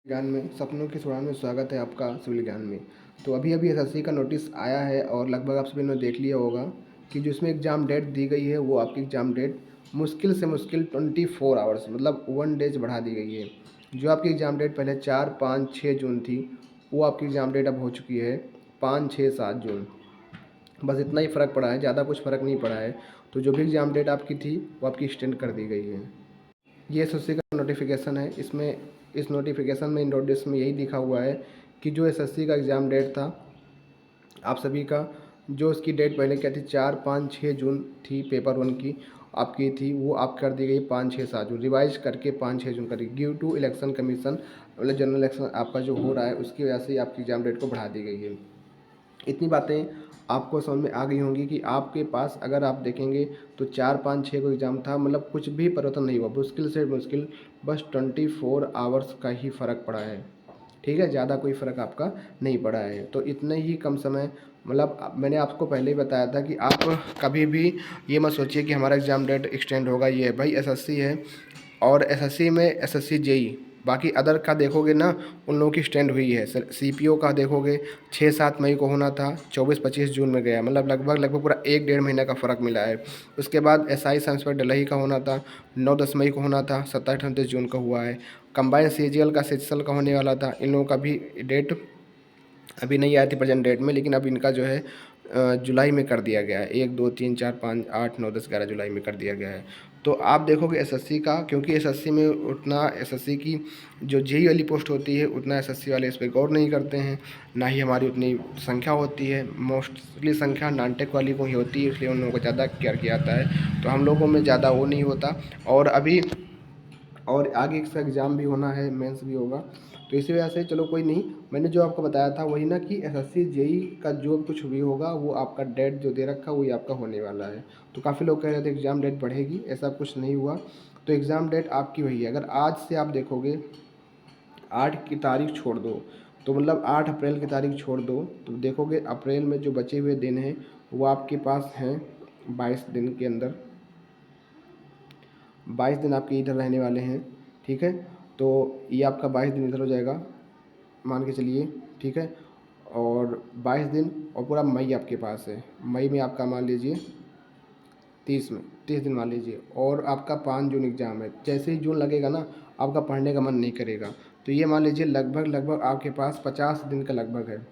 ज्ञान में सपनों की उड़ान में स्वागत है आपका सिविल ज्ञान में। तो अभी अभी एसएससी का नोटिस आया है और लगभग आप सभी ने देख लिया होगा कि जो इसमें एग्ज़ाम डेट दी गई है वो आपकी एग्ज़ाम डेट मुश्किल से मुश्किल 24 आवर्स मतलब 1 डेज बढ़ा दी गई है। जो आपकी एग्ज़ाम डेट पहले 4, 5, 6 जून थी, वो आपकी एग्ज़ाम डेट अब हो चुकी है 5, 6, 7 जून। बस इतना ही फ़र्क पड़ा है, ज़्यादा कुछ फ़र्क नहीं पड़ा है। तो जो भी एग्ज़ाम डेट आपकी थी वो आपकी एक्सटेंड कर दी गई है। ये एसएससी का नोटिफिकेशन है। इसमें इस नोटिफिकेशन में इन नोटिस में यही लिखा हुआ है कि जो एसएससी का एग्ज़ाम डेट था आप सभी का, जो उसकी डेट पहले क्या थी 4, 5, 6 जून थी, पेपर 1 की आपकी थी, वो आप कर दी गई 5, 6, 7 जून, रिवाइज करके 5, 6 जून कर दी ड्यू टू इलेक्शन कमीशन, मतलब जनरल इलेक्शन आपका जो हो रहा है उसकी वजह से आपकी एग्ज़ाम डेट को बढ़ा दी गई है। इतनी बातें आपको समझ में आ गई होंगी कि आपके पास अगर आप देखेंगे तो 4, 5, 6 को एग्ज़ाम था, मतलब कुछ भी परिवर्तन नहीं हुआ, मुश्किल से मुश्किल बस 24 आवर्स का ही फ़र्क पड़ा है। ठीक है, ज़्यादा कोई फ़र्क आपका नहीं पड़ा है। तो इतने ही कम समय, मतलब मैंने आपको पहले ही बताया था कि आप कभी भी ये मत सोचिए कि हमारा एग्ज़ाम डेट एक्सटेंड होगा। ये भाई एसएससी है और एसएससी में एसएससी जेई, बाकी अदर का देखोगे ना, उन लोगों की स्टैंड हुई है। सीपीओ का देखोगे 6-7 मई को होना था, 24-25 जून में गया, मतलब लगभग पूरा 1 डेढ़ महीने का फ़र्क मिला है। उसके बाद एसआई साइंस पर डलही का होना था, 9-10 मई को होना था, 27-28 जून का हुआ है। कंबाइन सीजीएल का सेशनल का होने वाला था, इन लोगों का भी डेट अभी नहीं आई थी प्रेजेंट डेट में, लेकिन अब इनका जो है जुलाई में कर दिया गया है। 1, 2, 3, 4, 5, 8, 9, 10, 11 जुलाई में कर दिया गया है। तो आप देखोगे एसएससी का, क्योंकि एसएससी में उतना एसएससी की जो जेई वाली पोस्ट होती है उतना एसएससी वाले इस पर गौर नहीं करते हैं, ना ही हमारी उतनी संख्या होती है। मोस्टली संख्या नॉन-टेक वाली को ही होती है, इसलिए उन लोगों को ज़्यादा केयर किया जाता है। तो हम लोगों में ज़्यादा वो नहीं होता। और अभी और आगे इसका एग्ज़ाम भी होना है, मेंस भी होगा, तो इसी वजह से चलो कोई नहीं। मैंने जो आपको बताया था वही ना कि एसएससी जेई का जो कुछ भी होगा वो आपका डेट जो दे रखा वही आपका होने वाला है। तो काफ़ी लोग कह रहे थे एग्ज़ाम डेट बढ़ेगी, ऐसा कुछ नहीं हुआ। तो एग्ज़ाम डेट आपकी वही है। अगर आज से आप देखोगे 8 की तारीख छोड़ दो, तो मतलब 8 अप्रैल की तारीख छोड़ दो, तो देखोगे अप्रैल में जो बचे हुए दिन हैं वो आपके पास हैं 22 दिन के अंदर। 22 दिन आपके इधर रहने वाले हैं। ठीक है, तो ये आपका 22 दिन इधर हो जाएगा, मान के चलिए। ठीक है, और 22 दिन और पूरा मई आपके पास है। मई में आपका मान लीजिए 30 दिन मान लीजिए, और आपका 5 जून एग्ज़ाम है। जैसे ही जून लगेगा ना, आपका पढ़ने का मन नहीं करेगा। तो ये मान लीजिए लगभग आपके पास 50 दिन का लगभग है।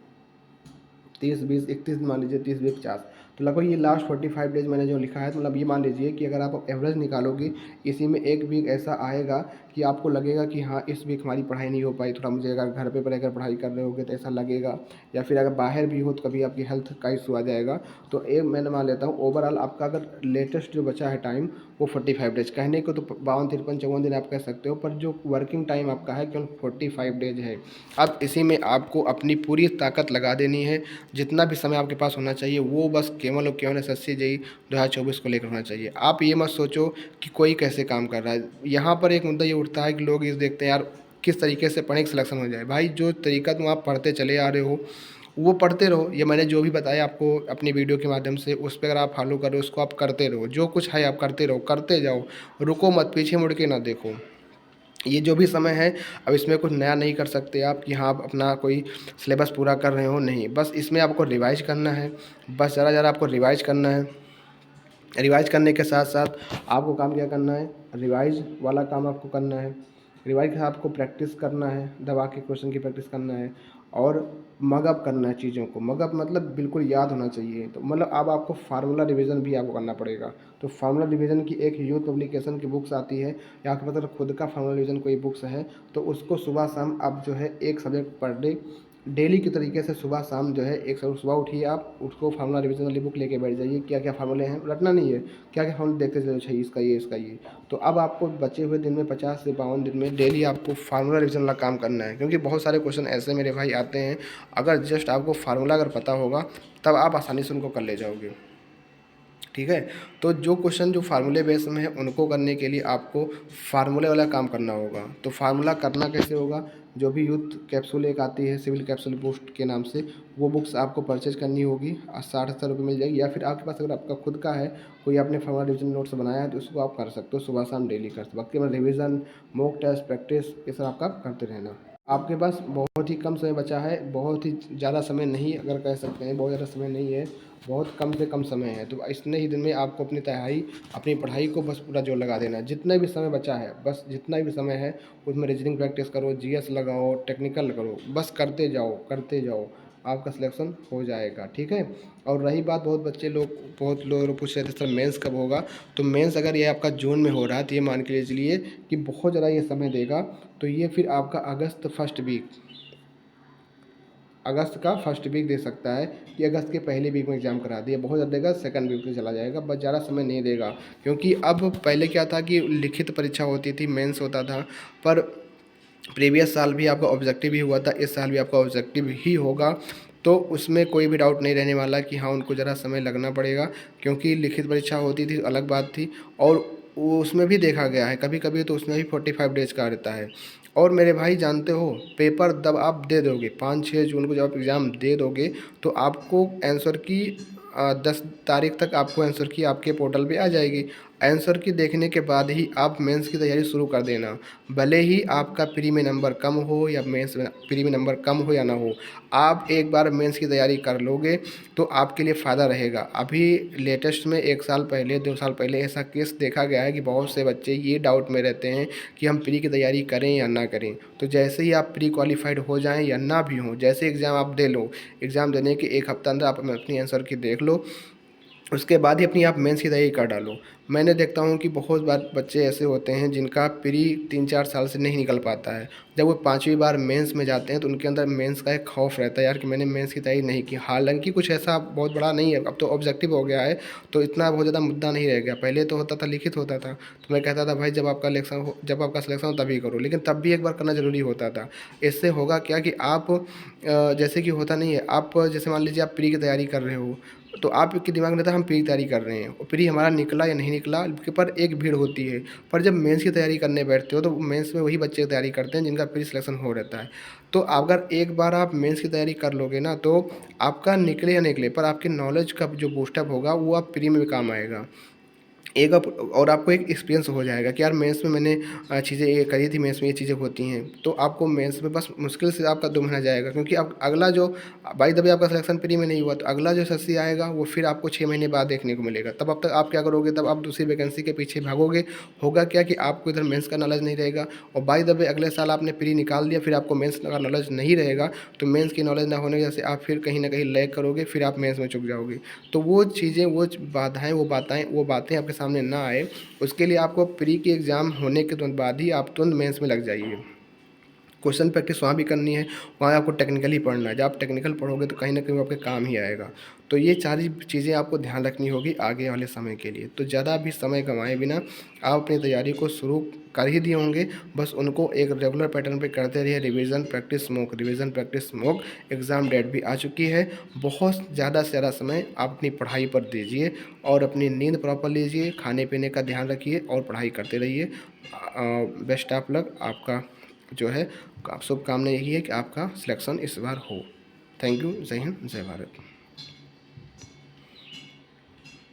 30, 20, 31 दिन मान लीजिए, 30, 20, 50, तो लगभग ये लास्ट 45 डेज मैंने जो लिखा है, तो मतलब ये मान लीजिए कि अगर आप एवरेज निकालोगे, इसी में एक वीक ऐसा आएगा कि आपको लगेगा कि हाँ इस वीक हमारी पढ़ाई नहीं हो पाई, थोड़ा मुझे अगर घर पे रहकर पढ़ाई कर रहे होगे तो ऐसा लगेगा, या फिर अगर बाहर भी हो तो कभी आपकी हेल्थ का इशू आ जाएगा। तो एक मैंने मान लेता हूँ ओवरऑल आपका अगर लेटेस्ट जो बचा है टाइम वो 45 डेज, कहने को तो 52, 53, 54 दिन आप कह सकते हो, पर जो वर्किंग टाइम आपका है केवल 45 डेज है। अब इसी में आपको अपनी पूरी ताकत लगा देनी है। जितना भी समय आपके पास होना चाहिए वो बस केवल और केवल एसएससी जेईई 2024 को लेकर होना चाहिए। आप ये मत सोचो कि कोई कैसे काम कर रहा है। यहाँ पर एक मुद्दा ये उठता है कि लोग इस देखते हैं यार किस तरीके से पढ़ने की सिलेक्शन हो जाए। भाई जो तरीका तुम आप पढ़ते चले आ रहे हो वो पढ़ते रहो। ये मैंने जो भी बताया आपको अपनी वीडियो के माध्यम से, उस पर अगर आप फॉलो करो, उसको आप करते रहो, जो कुछ है आप करते रहो, करते जाओ, रुको मत, पीछे मुड़ के ना देखो। ये जो भी समय है, अब इसमें कुछ नया नहीं कर सकते आप कि हाँ आप अपना कोई सिलेबस पूरा कर रहे हो, नहीं, बस इसमें आपको रिवाइज करना है। बस ज़रा ज़रा आपको रिवाइज करना है। रिवाइज करने के साथ साथ आपको काम क्या करना है, रिवाइज वाला काम आपको करना है। रिवाइज का आपको प्रैक्टिस करना है, दबा के क्वेश्चन की प्रैक्टिस करना है, और मगअप करना है चीज़ों को। मगअप मतलब बिल्कुल याद होना चाहिए। तो मतलब अब आपको फार्मूला रिवीजन भी आपको करना पड़ेगा। तो फार्मूला रिवीजन की एक यूथ पब्लिकेशन की बुक्स आती है, या आपके पास अगर खुद का फार्मूला रिवीजन कोई बुक्स है तो उसको सुबह शाम आप जो है एक सब्जेक्ट पर डे डेली के तरीके से सुबह शाम जो है, एक सुबह उठिए आप, उसको फार्मूला रिवीजन वाली बुक लेके बैठ जाइए। क्या क्या फार्मूले हैं रटना नहीं है, क्या क्या फार्मूले देखते चलो, अच्छा इसका ये, इसका ये। तो अब आपको बचे हुए दिन में 50 से 52 दिन में डेली आपको फार्मूला रिवीजन वाला काम करना है, क्योंकि बहुत सारे क्वेश्चन ऐसे मेरे भाई आते हैं, अगर जस्ट आपको फार्मूला अगर पता होगा तब आप आसानी से उनको कर ले जाओगे। ठीक है, तो जो क्वेश्चन जो फार्मूले बेस में है उनको करने के लिए आपको फार्मूले वाला काम करना होगा। तो फार्मूला करना कैसे होगा, जो भी यूथ कैप्सूल एक आती है सिविल कैप्सूल बूस्ट के नाम से, वो बुक्स आपको परचेज करनी होगी, 60-70 रुपये मिल जाएगी। या फिर आपके पास अगर आपका खुद का है, कोई आपने फार्मूला रिविजन नोट्स बनाया है, तो उसको आप कर सकते हो, सुबह शाम डेली कर सकते हो। बाकी में रिविज़न, मॉक टेस्ट, प्रैक्टिस, ये सब आपका करते रहना। आपके पास बहुत ही कम समय बचा है, बहुत ही ज़्यादा समय नहीं अगर कह सकते हैं, बहुत ज़्यादा समय नहीं है, बहुत कम से कम समय है। तो इतने ही दिन में आपको अपनी पढ़ाई को बस पूरा जोर लगा देना है। जितना भी समय बचा है, बस जितना भी समय है उसमें रीजनिंग प्रैक्टिस करो, जीएस लगाओ, टेक्निकल करो, बस करते जाओ, आपका सिलेक्शन हो जाएगा, ठीक है। और रही बात, बहुत लोग पूछ रहे थे सर मेंस कब होगा, तो मेंस अगर ये आपका जून में हो रहा है तो ये मान के चलिए कि बहुत ज़्यादा ये समय देगा। तो ये फिर आपका अगस्त का फर्स्ट वीक दे सकता है कि अगस्त के पहले वीक में एग्ज़ाम करा दिए, बहुत ज़्यादा देगा सेकंड वीक में चला जाएगा, बस ज़्यादा समय नहीं देगा। क्योंकि अब पहले क्या था कि लिखित परीक्षा होती थी, मेंस होता था, पर प्रीवियस साल भी आपका ऑब्जेक्टिव ही हुआ था, इस साल भी आपका ऑब्जेक्टिव ही होगा। तो उसमें कोई भी डाउट नहीं रहने वाला कि हाँ उनको ज़रा समय लगना पड़ेगा, क्योंकि लिखित परीक्षा होती थी अलग बात थी। और उसमें भी देखा गया है कभी कभी तो उसमें भी 45 डेज का रहता है। और मेरे भाई जानते हो, पेपर जब आप दे दोगे 5-6 जून को, जब आप एग्ज़ाम दे दोगे तो आपको आंसर की 10 तारीख तक आपको आंसर की आपके पोर्टल पे आ जाएगी। आंसर की देखने के बाद ही आप मेंस की तैयारी शुरू कर देना। भले ही आपका प्री में नंबर कम हो या मेंस में प्री में नंबर कम हो या ना हो, आप एक बार मेंस की तैयारी कर लोगे तो आपके लिए फ़ायदा रहेगा। अभी लेटेस्ट में 1 साल पहले 2 साल पहले ऐसा केस देखा गया है कि बहुत से बच्चे ये डाउट में रहते हैं कि हम प्री की तैयारी करें या ना करें। तो जैसे ही आप प्री क्वालिफाइड हो जाएँ या ना भी हों, जैसे एग्ज़ाम आप दे लो, एग्ज़ाम देने के 1 हफ़्ता अंदर आप अपनी आंसर की देख लो, उसके बाद ही अपनी आप मेंस की तैयारी कर डालो। मैंने देखता हूँ कि बहुत बार बच्चे ऐसे होते हैं जिनका प्री 3-4 साल से नहीं निकल पाता है। जब वो 5वीं बार मेंस में जाते हैं तो उनके अंदर मेंस का एक खौफ रहता है यार कि मैंने मेंस की तैयारी नहीं की। हालाँकि कुछ ऐसा बहुत बड़ा नहीं है, अब तो ऑब्जेक्टिव हो गया है, तो इतना बहुत ज़्यादा मुद्दा नहीं रह गया। पहले तो होता था लिखित होता था, तो मैं कहता था भाई जब आपका सिलेक्शन हो तभी करो, लेकिन तब भी एक बार करना ज़रूरी होता था। इससे होगा क्या कि आप जैसे कि होता नहीं है, आप जैसे मान लीजिए आप प्री की तैयारी कर रहे हो, तो आपके दिमाग में रहता है हम प्री की तैयारी कर रहे हैं और प्री हमारा निकला या नहीं निकला के पर एक भीड़ होती है। पर जब मेंस की तैयारी करने बैठते हो तो मेंस में वही बच्चे तैयारी करते हैं जिनका प्री सिलेक्शन हो रहता है। तो अगर एक बार आप मेंस की तैयारी कर लोगे ना, तो आपका निकले या निकले पर आपके नॉलेज का जो बूस्टअप होगा वो आप प्री में भी काम आएगा। एक आप और आपको एक एक्सपीरियंस हो जाएगा कि यार मेंस में मैंने चीज़ें ये करी थी, मेंस में ये चीज़ें होती हैं। तो आपको मेंस में बस मुश्किल से आपका 2 महीना जाएगा, क्योंकि अब अगला जो बाय द वे आपका सिलेक्शन प्री में नहीं हुआ तो अगला जो एसएससी आएगा वो फिर आपको 6 महीने बाद देखने को मिलेगा। तब अब तक आप क्या करोगे, तब आप दूसरी वैकेंसी के पीछे भागोगे। होगा क्या कि आपको इधर मेंस का नॉलेज नहीं रहेगा, और बाय द वे अगले साल आपने प्री निकाल दिया, फिर आपको मेंस का नॉलेज नहीं रहेगा, तो मेंस की नॉलेज ना होने की वजह से आप फिर कहीं न कहीं लैग करोगे, फिर आप मेंस में चूक जाओगे। तो वो चीज़ें, बाधाएँ, वो बातें आपके सामने ना आए, उसके लिए आपको प्री की एग्ज़ाम होने के तुरंत बाद ही आप तुरंत मेंस में लग जाइए। क्वेश्चन प्रैक्टिस वहाँ भी करनी है, वहाँ आपको टेक्निकल ही पढ़ना है। जब आप टेक्निकल पढ़ोगे तो कहीं न कहीं वो आपके काम ही आएगा। तो ये सारी चीज़ें आपको ध्यान रखनी होगी आगे वाले समय के लिए। तो ज़्यादा भी समय गँवाए बिना आप अपनी तैयारी को शुरू कर ही दिए होंगे, बस उनको एक रेगुलर पैटर्न पे करते रहिए। Revision, practice, smoke. Exam date भी आ चुकी है। बहुत ज़्यादा से ज़्यादा समय आप अपनी पढ़ाई पर दीजिए और अपनी नींद प्रॉपर लीजिए, खाने-पीने का ध्यान रखिए और पढ़ाई करते रहिए। Best of luck. आपका जो है शुभकामना यही है कि आपका सिलेक्शन इस बार हो। Thank you. जय हिंद, जय भारत।